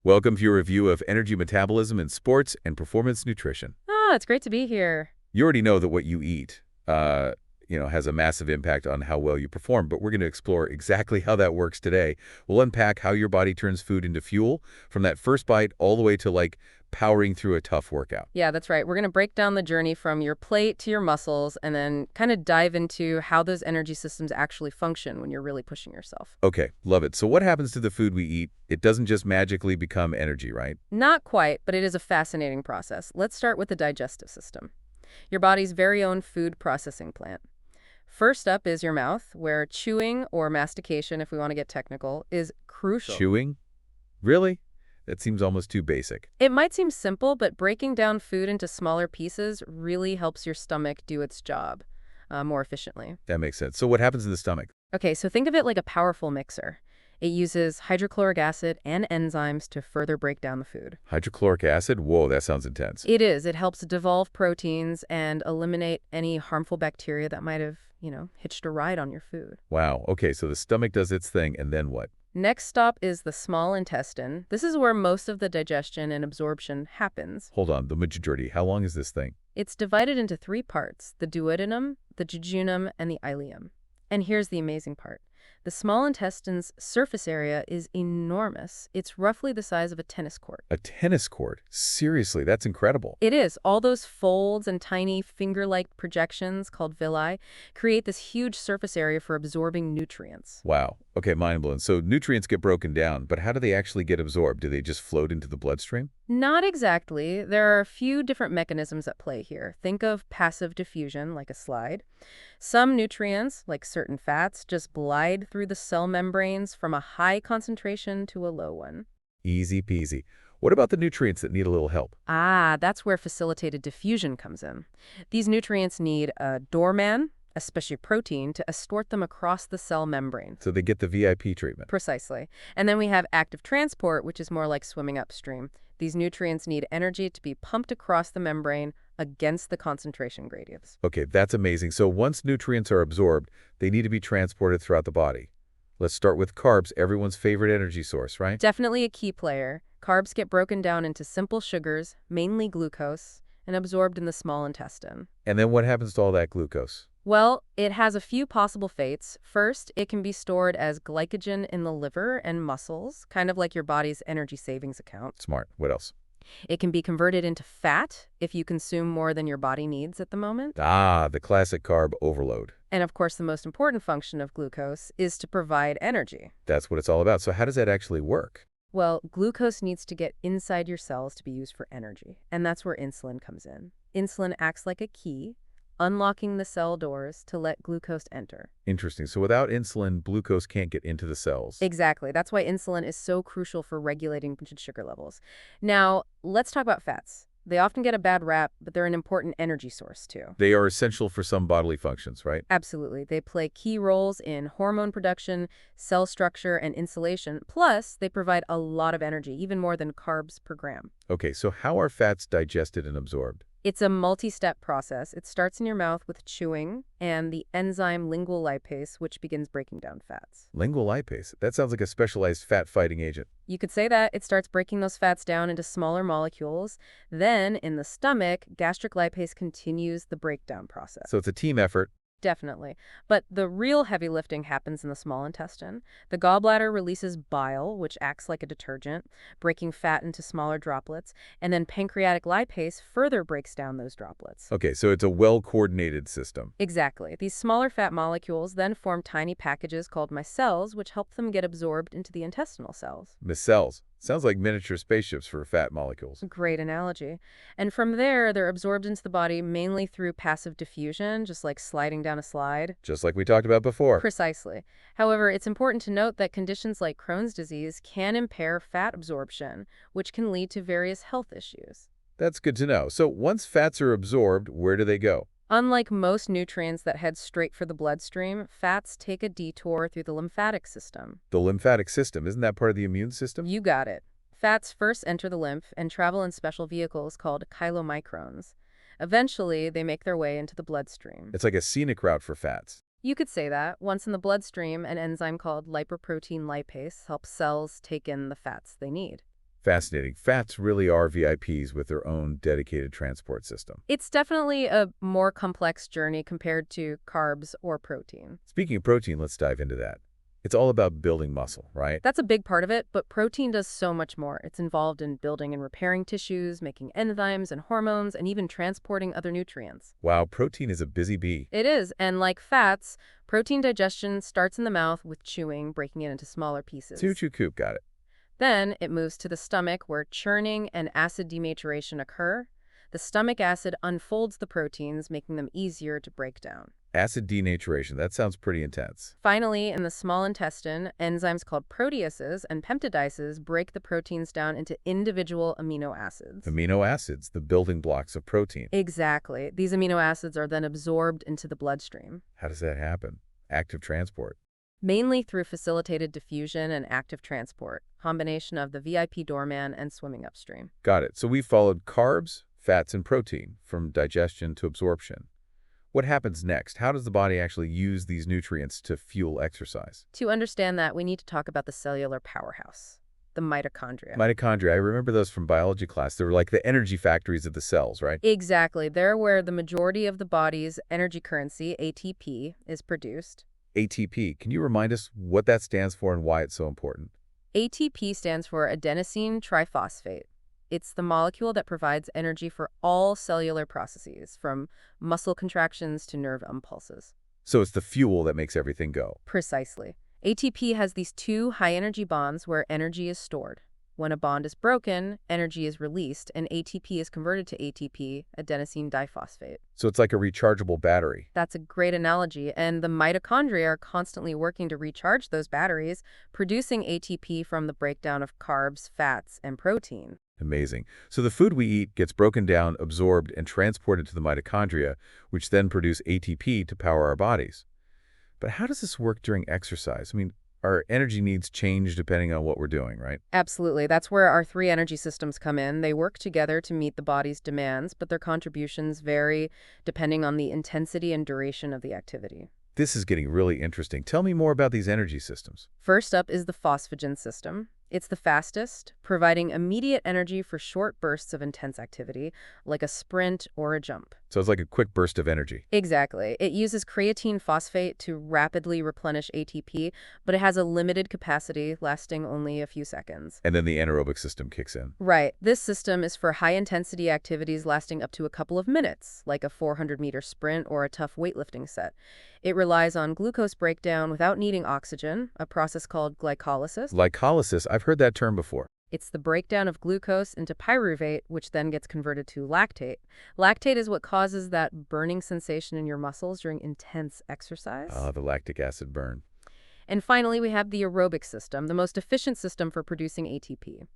Welcome to your review of energy metabolism in sports and performance nutrition. Ah, it's great to be here. You already know that what you eat, has a massive impact on how well you perform, but we're going to explore exactly how that works today. We'll unpack how your body turns food into fuel from that first bite all the way to powering through a tough workout. Yeah, that's right. We're going to break down the journey from your plate to your muscles and then kind of dive into how those energy systems actually function when you're really pushing yourself. Okay, love it. So what happens to the food we eat? It doesn't just magically become energy, right? Not quite, but it is a fascinating process. Let's start with the digestive system, your body's very own food processing plant. First up is your mouth, where chewing or mastication, if we want to get technical, is crucial. Chewing? Really? That seems almost too basic. It might seem simple, but breaking down food into smaller pieces really helps your stomach do its job more efficiently. That makes sense. So what happens in the stomach? Okay, so think of it like a powerful mixer. It uses hydrochloric acid and enzymes to further break down the food. Hydrochloric acid? Whoa, that sounds intense. It is. It helps dissolve proteins and eliminate any harmful bacteria that might have, hitched a ride on your food. Wow. Okay, so the stomach does its thing, and then what? Next stop is the small intestine. This is where most of the digestion and absorption happens. Hold on, the majority. How long is this thing? It's divided into three parts: the duodenum, the jejunum, and the ileum. And here's the amazing part. The small intestine's surface area is enormous. It's roughly the size of a tennis court. A tennis court? Seriously, that's incredible. It is. All those folds and tiny finger-like projections called villi create this huge surface area for absorbing nutrients. Wow. Okay, mind blown. So nutrients get broken down, but how do they actually get absorbed? Do they just float into the bloodstream? Not exactly. There are a few different mechanisms at play here. Think of passive diffusion, like a slide. Some nutrients, like certain fats, just glide through the cell membranes from a high concentration to a low one. Easy peasy. What about the nutrients that need a little help? Ah, that's where facilitated diffusion comes in. These nutrients need a doorman, especially protein, to escort them across the cell membrane. So they get the VIP treatment. Precisely. And then we have active transport, which is more like swimming upstream. These nutrients need energy to be pumped across the membrane against the concentration gradients. Okay, that's amazing. So once nutrients are absorbed, they need to be transported throughout the body. Let's start with carbs, everyone's favorite energy source, right? Definitely a key player. Carbs get broken down into simple sugars, mainly glucose, and absorbed in the small intestine. And then what happens to all that glucose? Well, it has a few possible fates. First, it can be stored as glycogen in the liver and muscles, kind of like your body's energy savings account. Smart. What else? It can be converted into fat if you consume more than your body needs at the moment. Ah, the classic carb overload. And of course, the most important function of glucose is to provide energy. That's what it's all about. So how does that actually work? Well, glucose needs to get inside your cells to be used for energy, and that's where insulin comes in. Insulin acts like a key, unlocking the cell doors to let glucose enter. Interesting. So without insulin, glucose can't get into the cells. Exactly. That's why insulin is so crucial for regulating blood sugar levels. Now, let's talk about fats. They often get a bad rap, but they're an important energy source too. They are essential for some bodily functions, right? Absolutely. They play key roles in hormone production, cell structure, and insulation. Plus, they provide a lot of energy, even more than carbs per gram. Okay, so how are fats digested and absorbed? It's a multi-step process. It starts in your mouth with chewing and the enzyme lingual lipase, which begins breaking down fats. Lingual lipase. That sounds like a specialized fat-fighting agent. You could say that. It starts breaking those fats down into smaller molecules. Then, in the stomach, gastric lipase continues the breakdown process. So it's a team effort. Definitely. But the real heavy lifting happens in the small intestine. The gallbladder releases bile, which acts like a detergent, breaking fat into smaller droplets, and then pancreatic lipase further breaks down those droplets. Okay, so it's a well-coordinated system. Exactly. These smaller fat molecules then form tiny packages called micelles, which help them get absorbed into the intestinal cells. Micelles. Sounds like miniature spaceships for fat molecules. Great analogy. And from there, they're absorbed into the body mainly through passive diffusion, just like sliding down a slide. Just like we talked about before. Precisely. However, it's important to note that conditions like Crohn's disease can impair fat absorption, which can lead to various health issues. That's good to know. So once fats are absorbed, where do they go? Unlike most nutrients that head straight for the bloodstream, fats take a detour through the lymphatic system. The lymphatic system, isn't that part of the immune system? You got it. Fats first enter the lymph and travel in special vehicles called chylomicrons. Eventually, they make their way into the bloodstream. It's like a scenic route for fats. You could say that. Once in the bloodstream, an enzyme called lipoprotein lipase helps cells take in the fats they need. Fascinating. Fats really are VIPs with their own dedicated transport system. It's definitely a more complex journey compared to carbs or protein. Speaking of protein, let's dive into that. It's all about building muscle, right? That's a big part of it, but protein does so much more. It's involved in building and repairing tissues, making enzymes and hormones, and even transporting other nutrients. Wow, protein is a busy bee. It is, and like fats, protein digestion starts in the mouth with chewing, breaking it into smaller Choo pieces. choo coop, got it. Then it moves to the stomach where churning and acid denaturation occur. The stomach acid unfolds the proteins, making them easier to break down. Acid denaturation, that sounds pretty intense. Finally, in the small intestine, enzymes called proteases and peptidases break the proteins down into individual amino acids. Amino acids, the building blocks of protein. Exactly. These amino acids are then absorbed into the bloodstream, How does that happen? Active transport. mainly through facilitated diffusion and active transport, combination of the VIP doorman and swimming upstream. Got it. So we followed carbs, fats, and protein from digestion to absorption. What happens next? How does the body actually use these nutrients to fuel exercise? To understand that, we need to talk about the cellular powerhouse, the mitochondria. Mitochondria, I remember those from biology class. They were like the energy factories of the cells, right? Exactly. They're where the majority of the body's energy currency, ATP, is produced. ATP, can you remind us what that stands for and why it's so important? ATP stands for adenosine triphosphate. It's the molecule that provides energy for all cellular processes, from muscle contractions to nerve impulses. So it's the fuel that makes everything go. Precisely. ATP has these two high-energy bonds where energy is stored. When a bond is broken, energy is released, and ATP is converted to ATP, adenosine diphosphate. So it's like a rechargeable battery. That's a great analogy, and the mitochondria are constantly working to recharge those batteries, producing ATP from the breakdown of carbs, fats, and protein. Amazing. So the food we eat gets broken down, absorbed, and transported to the mitochondria, which then produce ATP to power our bodies. But how does this work during exercise? I mean, our energy needs change depending on what we're doing, right? Absolutely. That's where our three energy systems come in. They work together to meet the body's demands, but their contributions vary depending on the intensity and duration of the activity. This is getting really interesting. Tell me more about these energy systems. First up is the phosphagen system. It's the fastest, providing immediate energy for short bursts of intense activity, like a sprint or a jump. So it's like a quick burst of energy. Exactly. It uses creatine phosphate to rapidly replenish ATP, but it has a limited capacity, lasting only a few seconds. And then the anaerobic system kicks in. Right. This system is for high-intensity activities lasting up to a couple of minutes, like a 400-meter sprint or a tough weightlifting set. It relies on glucose breakdown without needing oxygen, a process called glycolysis. Glycolysis, I've heard that term before. It's the breakdown of glucose into pyruvate, which then gets converted to lactate. Lactate is what causes that burning sensation in your muscles during intense exercise. Ah, the lactic acid burn. And finally, we have the aerobic system, the most efficient system for producing ATP.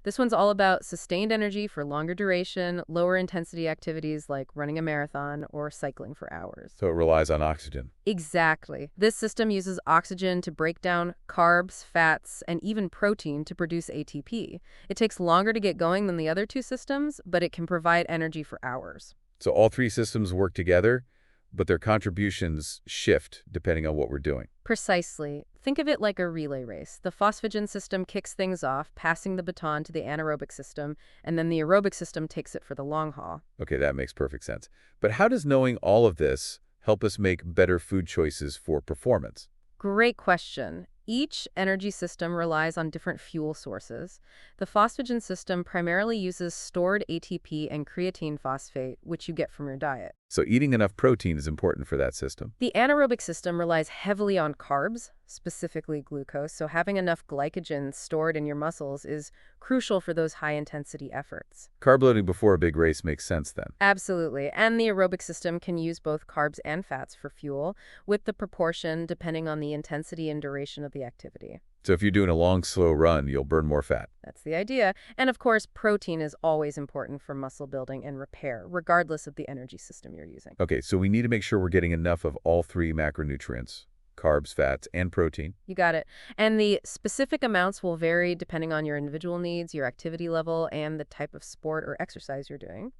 This one's all about sustained energy for longer duration, lower intensity activities like running a marathon or cycling for hours. So it relies on oxygen. Exactly. This system uses oxygen to break down carbs, fats, and even protein to produce ATP. It takes longer to get going than the other two systems, but it can provide energy for hours. So all three systems work together, but their contributions shift depending on what we're doing. Precisely. Think of it like a relay race. The phosphagen system kicks things off, passing the baton to the anaerobic system, and then the aerobic system takes it for the long haul. Okay, that makes perfect sense. But how does knowing all of this help us make better food choices for performance? Great question. Each energy system relies on different fuel sources. The phosphagen system primarily uses stored ATP and creatine phosphate, which you get from your diet. So eating enough protein is important for that system. The anaerobic system relies heavily on carbs, specifically glucose, so having enough glycogen stored in your muscles is crucial for those high-intensity efforts. Carb loading before a big race makes sense then. Absolutely. And the aerobic system can use both carbs and fats for fuel, with the proportion depending on the intensity and duration of the activity. So if you're doing a long, slow run, you'll burn more fat. That's the idea. And of course, protein is always important for muscle building and repair, regardless of the energy system you're using. Okay, so we need to make sure we're getting enough of all three macronutrients: carbs, fats, and protein. You got it. And the specific amounts will vary depending on your individual needs, your activity level, and the type of sport or exercise you're doing.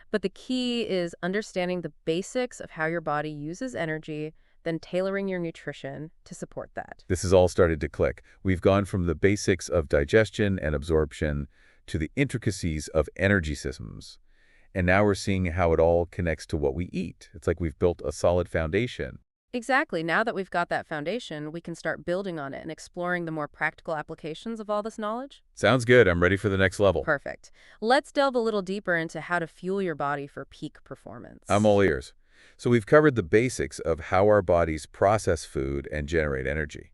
But the key is understanding the basics of how your body uses energy, then tailoring your nutrition to support that. This has all started to click. We've gone from the basics of digestion and absorption to the intricacies of energy systems. And now we're seeing how it all connects to what we eat. It's like we've built a solid foundation. Exactly. Now that we've got that foundation, we can start building on it and exploring the more practical applications of all this knowledge. Sounds good. I'm ready for the next level. Perfect. Let's delve a little deeper into how to fuel your body for peak I'm performance. all ears. So we've covered the basics of how our bodies process food and generate energy.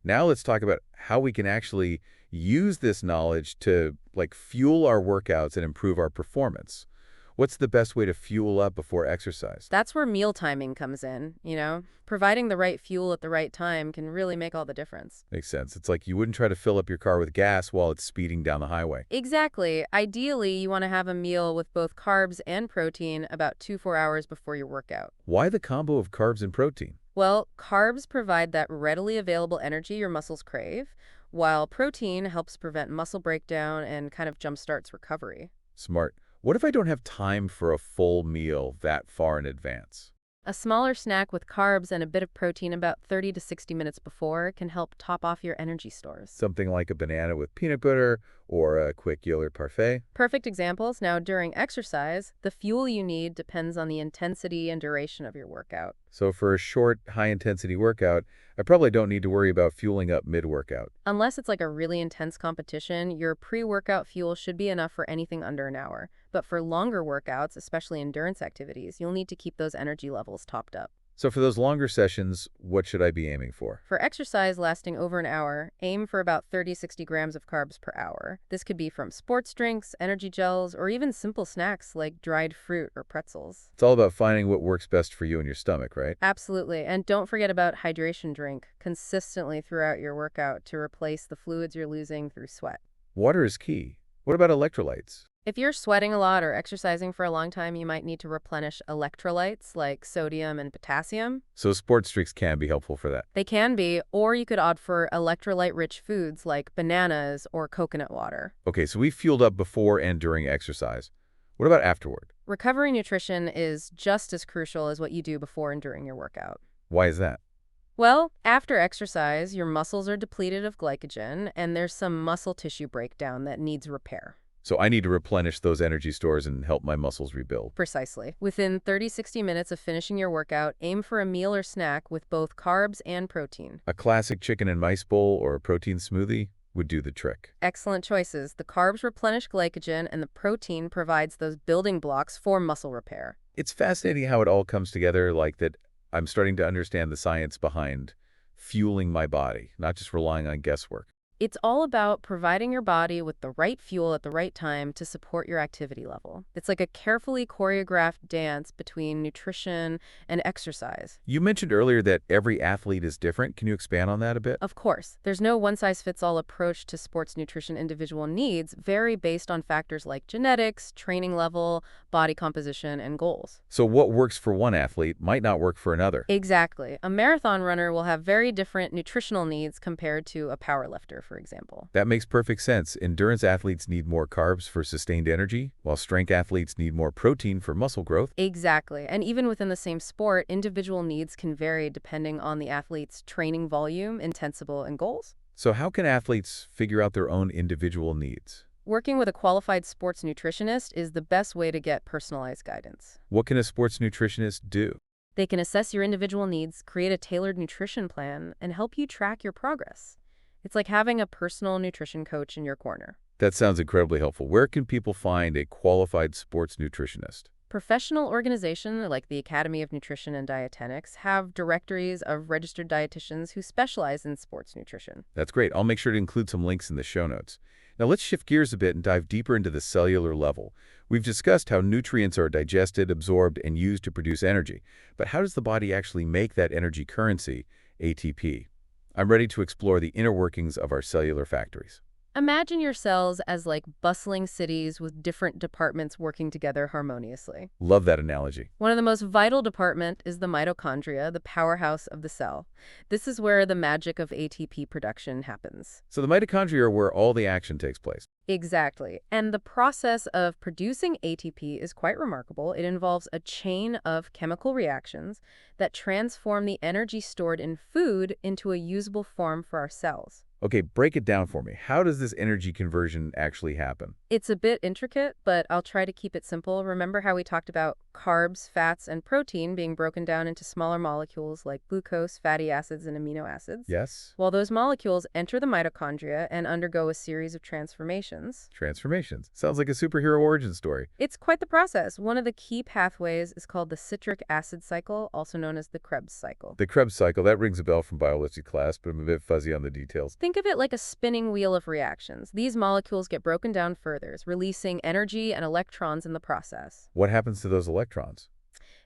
Now let's talk about how we can actually use this knowledge to fuel our workouts and improve our performance. What's the best way to fuel up before exercise? That's where meal timing comes in. Providing the right fuel at the right time can really make all the difference. Makes sense. It's like you wouldn't try to fill up your car with gas while it's speeding down the highway. Exactly. Ideally, you want to have a meal with both carbs and protein about 2-4 hours before your workout. Why the combo of carbs and protein? Well, carbs provide that readily available energy your muscles crave, while protein helps prevent muscle breakdown and kind of jumpstarts recovery. Smart. What if I don't have time for a full meal that far in advance? A smaller snack with carbs and a bit of protein about 30 to 60 minutes before can help top off your energy stores. Something like a banana with peanut butter or a quick yogurt parfait? Perfect examples. Now, during exercise, the fuel you need depends on the intensity and duration of your workout. So for a short, high-intensity workout, I probably don't need to worry about fueling up mid-workout. Unless it's like a really intense competition, your pre-workout fuel should be enough for anything under an hour. But for longer workouts, especially endurance activities, you'll need to keep those energy levels topped up. So for those longer sessions, what should I be aiming for? For exercise lasting over an hour, aim for about 30-60 grams of carbs per hour. This could be from sports drinks, energy gels, or even simple snacks like dried fruit or pretzels. It's all about finding what works best for you and your stomach, right? Absolutely. And don't forget about hydration. Drink consistently throughout your workout to replace the fluids you're losing through sweat. Water is key. What about electrolytes? If you're sweating a lot or exercising for a long time, you might need to replenish electrolytes like sodium and potassium. So sports drinks can be helpful for that. They can be, or you could opt for electrolyte-rich foods like bananas or coconut water. Okay, so we fueled up before and during exercise. What about afterward? Recovery nutrition is just as crucial as what you do before and during your workout. Why is that? Well, after exercise, your muscles are depleted of glycogen, and there's some muscle tissue breakdown that needs repair. So I need to replenish those energy stores and help my muscles rebuild. Precisely. Within 30-60 minutes of finishing your workout, aim for a meal or snack with both carbs and protein. A classic chicken and mice bowl or a protein smoothie would do the trick. Excellent choices. The carbs replenish glycogen, and the protein provides those building blocks for muscle repair. It's fascinating how it all comes together like that. I'm starting to understand the science behind fueling my body, not just relying on guesswork. It's all about providing your body with the right fuel at the right time to support your activity level. It's like a carefully choreographed dance between nutrition and exercise. You mentioned earlier that every athlete is different. Can you expand on that a bit? Of course, there's no one-size-fits-all approach to sports nutrition. Individual needs vary based on factors like genetics, training level, body composition, and goals. So what works for one athlete might not work for another. Exactly. A marathon runner will have very different nutritional needs compared to a powerlifter, for example. That makes perfect sense. Endurance athletes need more carbs for sustained energy, while strength athletes need more protein for muscle growth. Exactly. And even within the same sport, individual needs can vary depending on the athlete's training volume, intensity, and goals. So how can athletes figure out their own individual needs? Working with a qualified sports nutritionist is the best way to get personalized guidance. What can a sports nutritionist do? They can assess your individual needs, create a tailored nutrition plan, and help you track your progress. It's like having a personal nutrition coach in your corner. That sounds incredibly helpful. Where can people find a qualified sports nutritionist? Professional organizations like the Academy of Nutrition and Dietetics have directories of registered dietitians who specialize in sports nutrition. That's great. I'll make sure to include some links in the show notes. Now let's shift gears a bit and dive deeper into the cellular level. We've discussed how nutrients are digested, absorbed, and used to produce energy. But how does the body actually make that energy currency, ATP? I'm ready to explore the inner workings of our cellular factories. Imagine your cells as like bustling cities with different departments working together harmoniously. Love that analogy. One of the most vital departments is the mitochondria, the powerhouse of the cell. This is where the magic of ATP production happens. So the mitochondria are where all the action takes place. Exactly. And the process of producing ATP is quite remarkable. It involves a chain of chemical reactions that transform the energy stored in food into a usable form for our cells. Okay, break it down for me. How does this energy conversion actually happen? It's a bit intricate, but I'll try to keep it simple. Remember how we talked about carbs, fats, and protein being broken down into smaller molecules like glucose, fatty acids, and amino acids? Yes? Well, those molecules enter the mitochondria and undergo a series of transformations. Transformations. Sounds like a superhero origin story. It's quite the process. One of the key pathways is called the citric acid cycle, also known as the Krebs cycle. The Krebs cycle, that rings a bell from biology class, but I'm a bit fuzzy on the details. Think of it like a spinning wheel of reactions. These molecules get broken down further, releasing energy and electrons in the process. What happens to those electrons?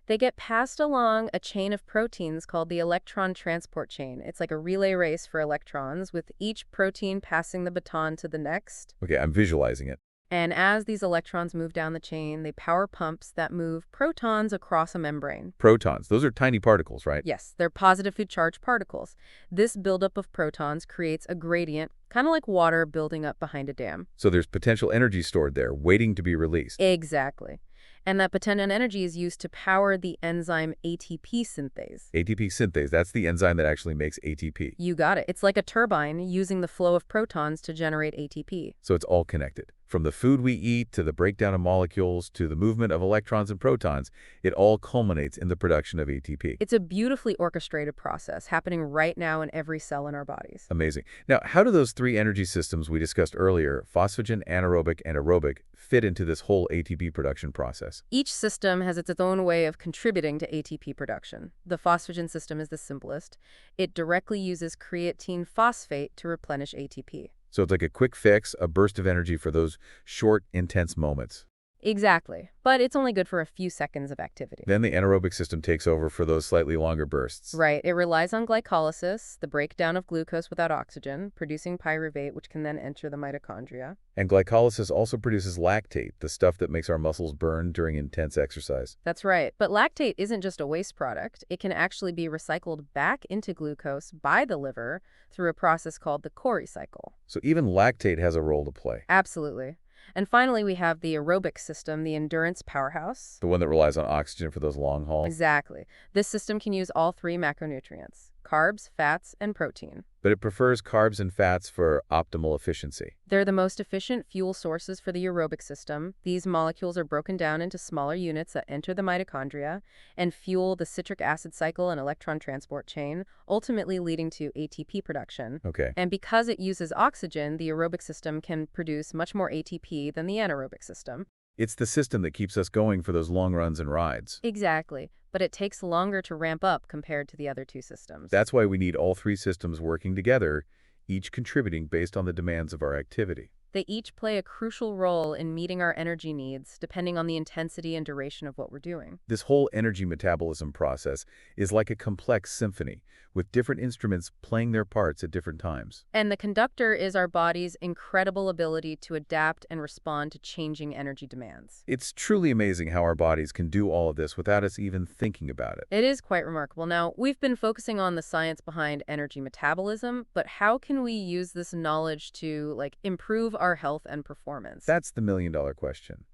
They get passed along a chain of proteins called the electron transport chain. It's like a relay race for electrons, with each protein passing the baton to the next. Okay, I'm visualizing it. And as these electrons move down the chain, they power pumps that move protons across a membrane. Protons, those are tiny particles, right? Yes, they're positively charged particles. This buildup of protons creates a gradient, kind of like water building up behind a dam. So there's potential energy stored there, waiting to be released. Exactly. And that potential energy is used to power the enzyme ATP synthase. ATP synthase, that's the enzyme that actually makes ATP. You got it. It's like a turbine using the flow of protons to generate ATP. So it's all connected. From the food we eat to the breakdown of molecules to the movement of electrons and protons, it all culminates in the production of ATP. It's a beautifully orchestrated process happening right now in every cell in our bodies. Amazing. Now, how do those three energy systems we discussed earlier, phosphagen, anaerobic, and aerobic, fit into this whole ATP production process? Each system has its own way of contributing to ATP production. The phosphagen system is the simplest. It directly uses creatine phosphate to replenish ATP. So it's like a quick fix, a burst of energy for those short, intense moments. Exactly. But it's only good for a few seconds of activity. Then the anaerobic system takes over for those slightly longer bursts. Right. It relies on glycolysis, the breakdown of glucose without oxygen, producing pyruvate, which can then enter the mitochondria. And glycolysis also produces lactate, the stuff that makes our muscles burn during intense exercise. That's right. But lactate isn't just a waste product. It can actually be recycled back into glucose by the liver through a process called the Cori cycle. So even lactate has a role to play. Absolutely. And finally, we have the aerobic system, the endurance powerhouse. The one that relies on oxygen for those long hauls. Exactly. This system can use all three macronutrients, carbs, fats, and protein. But it prefers carbs and fats for optimal efficiency. They're the most efficient fuel sources for the aerobic system. These molecules are broken down into smaller units that enter the mitochondria and fuel the citric acid cycle and electron transport chain, ultimately leading to ATP production. Okay. And because it uses oxygen, the aerobic system can produce much more ATP than the anaerobic system. It's the system that keeps us going for those long runs and rides. Exactly. But it takes longer to ramp up compared to the other two systems. That's why we need all three systems working together, each contributing based on the demands of our activity. They each play a crucial role in meeting our energy needs, depending on the intensity and duration of what we're doing. This whole energy metabolism process is like a complex symphony, with different instruments playing their parts at different times. And the conductor is our body's incredible ability to adapt and respond to changing energy demands. It's truly amazing how our bodies can do all of this without us even thinking about it. It is quite remarkable. Now, we've been focusing on the science behind energy metabolism, but how can we use this knowledge to, improve our health and performance? That's the million-dollar question.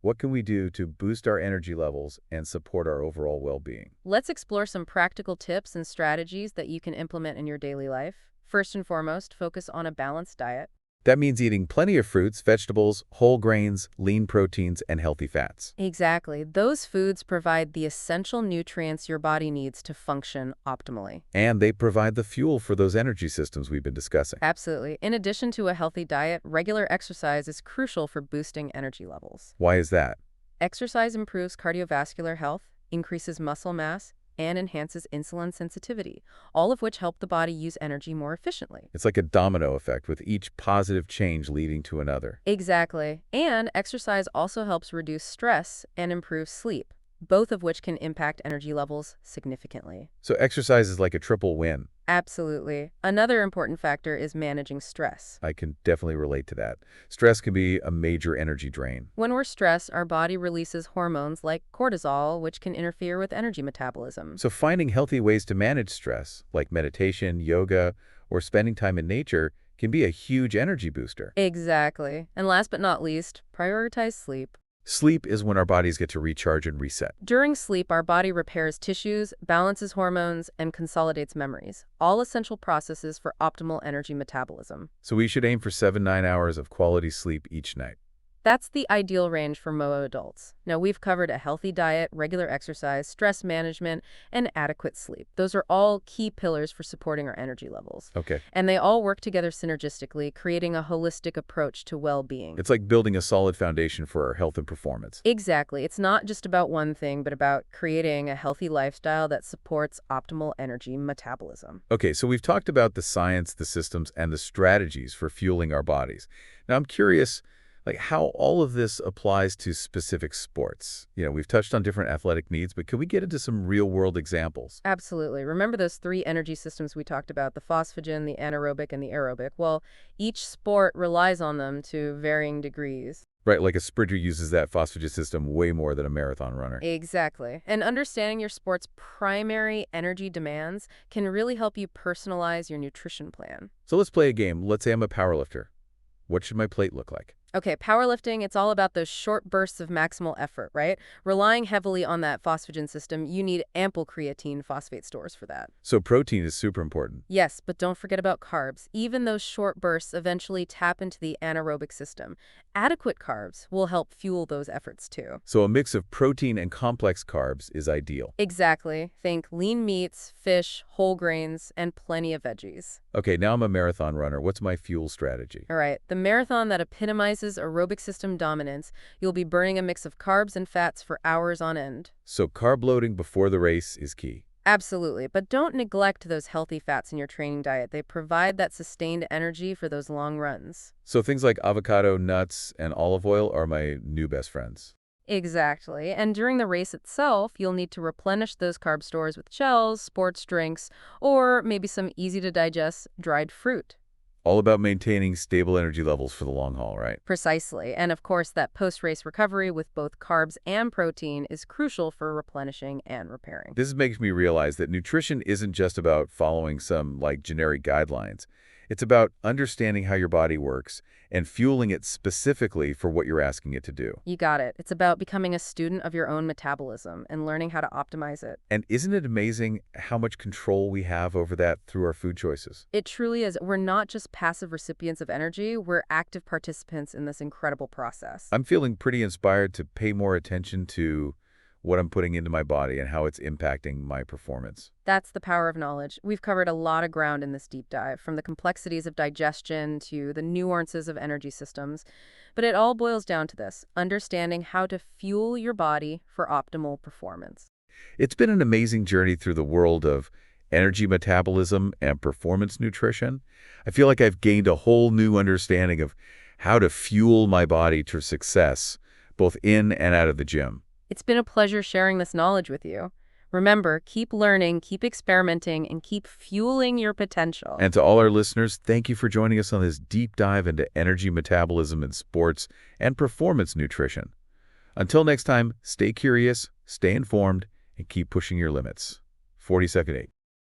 What can we do to boost our energy levels and support our overall well-being? Let's explore some practical tips and strategies that you can implement in your daily life. First and foremost, focus on a balanced diet. That means eating plenty of fruits, vegetables, whole grains, lean proteins, and healthy fats. Exactly. Those foods provide the essential nutrients your body needs to function optimally. And they provide the fuel for those energy systems we've been discussing. Absolutely. In addition to a healthy diet, regular exercise is crucial for boosting energy levels. Why is that? Exercise improves cardiovascular health, increases muscle mass, and enhances insulin sensitivity, all of which help the body use energy more efficiently. It's like a domino effect, with each positive change leading to another. Exactly. And exercise also helps reduce stress and improve sleep, both of which can impact energy levels significantly. So exercise is like a triple win. Absolutely. Another important factor is managing stress. I can definitely relate to that. Stress can be a major energy drain. When we're stressed, our body releases hormones like cortisol, which can interfere with energy metabolism. So finding healthy ways to manage stress, like meditation, yoga, or spending time in nature, can be a huge energy booster. Exactly. And last but not least, prioritize sleep. Sleep is when our bodies get to recharge and reset. During sleep, our body repairs tissues, balances hormones, and consolidates memories, all essential processes for optimal energy metabolism. So we should aim for 7–9 hours of quality sleep each night. That's the ideal range for MOA adults. Now, we've covered a healthy diet, regular exercise, stress management, and adequate sleep. Those are all key pillars for supporting our energy levels. Okay. And they all work together synergistically, creating a holistic approach to well-being. It's like building a solid foundation for our health and performance. Exactly. It's not just about one thing, but about creating a healthy lifestyle that supports optimal energy metabolism. Okay, so we've talked about the science, the systems, and the strategies for fueling our bodies. Now I'm curious, like how all of this applies to specific sports. We've touched on different athletic needs, but can we get into some real-world examples? Absolutely. Remember those three energy systems we talked about, the phosphagen, the anaerobic, and the aerobic? Well, each sport relies on them to varying degrees. Right, like a sprinter uses that phosphagen system way more than a marathon runner. Exactly. And understanding your sport's primary energy demands can really help you personalize your nutrition plan. So let's play a game. Let's say I'm a powerlifter. What should my plate look like? Okay, powerlifting, it's all about those short bursts of maximal effort, right? Relying heavily on that phosphagen system, you need ample creatine phosphate stores for that. So protein is super important. Yes, but don't forget about carbs. Even those short bursts eventually tap into the anaerobic system. Adequate carbs will help fuel those efforts too. So a mix of protein and complex carbs is ideal. Exactly. Think lean meats, fish, whole grains, and plenty of veggies. Okay, now I'm a marathon runner. What's my fuel strategy? All right, the marathon that epitomizes aerobic system dominance, you'll be burning a mix of carbs and fats for hours on end. So carb loading before the race is key. Absolutely, but don't neglect those healthy fats in your training diet. They provide that sustained energy for those long runs. So things like avocado, nuts, and olive oil are my new best friends. Exactly. And during the race itself, you'll need to replenish those carb stores with gels, sports drinks, or maybe some easy-to-digest dried fruit. All about maintaining stable energy levels for the long haul, right? Precisely. And of course, that post-race recovery with both carbs and protein is crucial for replenishing and repairing. This makes me realize that nutrition isn't just about following some, generic guidelines. It's about understanding how your body works and fueling it specifically for what you're asking it to do. You got it. It's about becoming a student of your own metabolism and learning how to optimize it. And isn't it amazing how much control we have over that through our food choices? It truly is. We're not just passive recipients of energy, we're active participants in this incredible process. I'm feeling pretty inspired to pay more attention to what I'm putting into my body and how it's impacting my performance. That's the power of knowledge. We've covered a lot of ground in this deep dive, from the complexities of digestion to the nuances of energy systems. But it all boils down to this: understanding how to fuel your body for optimal performance. It's been an amazing journey through the world of energy metabolism and performance nutrition. I feel like I've gained a whole new understanding of how to fuel my body to success, both in and out of the gym. It's been a pleasure sharing this knowledge with you. Remember, keep learning, keep experimenting, and keep fueling your potential. And to all our listeners, thank you for joining us on this deep dive into energy metabolism in sports and performance nutrition. Until next time, stay curious, stay informed, and keep pushing your limits. 40-second 8.